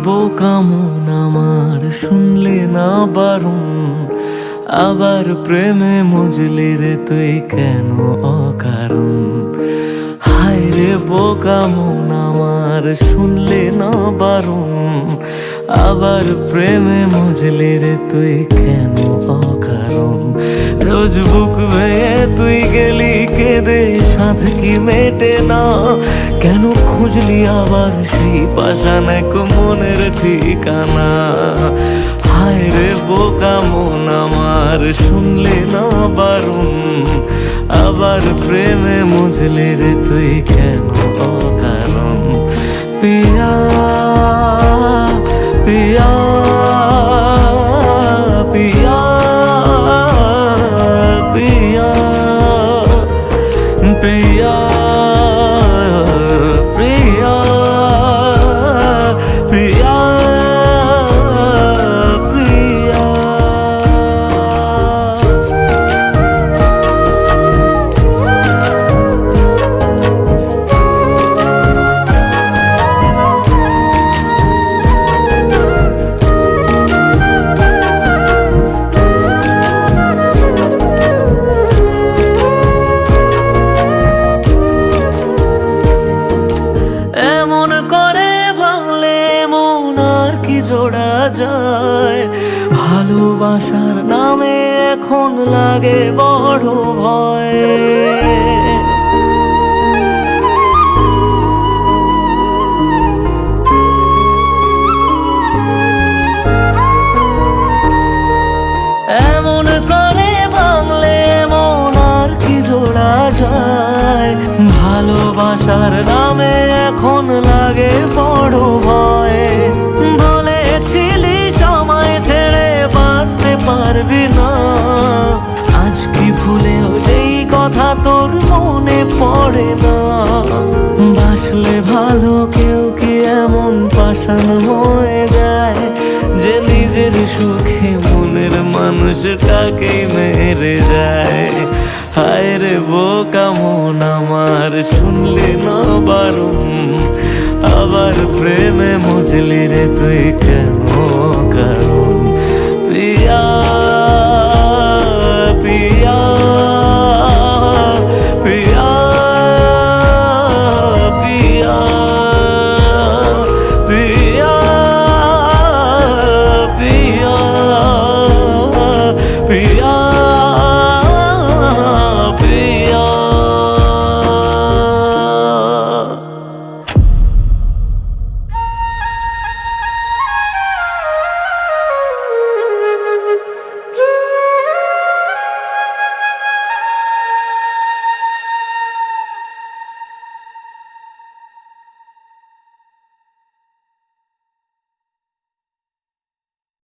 বোকা মন আমার শুনলে না বারণ, আবার প্রেমে মজলি রে তুই কেন অকারণ। হায় রে বোকা মন আমার শুনলে না বারণ, আবার প্রেমে মজলি রে তুই কেন অকারণ। রোজ বুক ভেঙে তুই গেলি কেঁদে, সাধ কি মেটে না, কেন খুঁজলি আবার সেই পাষাণ এক মনের ঠিকানা। হায় রে বোকা মন আমার শুনলে না বারণ, আবার প্রেমে মজলি রে তুই কেন অকারণ। পিয়া পিয়া পিয়া পিয়া প্রিয়া প্রিয়া প্রিয়া প্রিয়া। এমন করে ভাঙলে মন আর কি জোড়া যায়, ভালোবাসার নামে এখন লাগে বড় ভয়। এমন করে ভাঙলে মন আর কি জোড়া যায়, ভালোবাসার নামে এখন লাগে বড় ভয়। বলেছিলি সময় ছেড়ে বাঁচতে পারবি না, আজ কি ভুলেও সেই কথা তোর মনে পড়ে না। বাসলে ভালো কেউ কি এমন পাষাণ হয়ে যায়, যে নিজের সুখে মনের মানুষটাকেই মেরে যায়। হায় রে বোকা মন আমার শুনলি না বারণ, আবার প্রেমে মজলি রে তুই কেন কারণ। পিয়া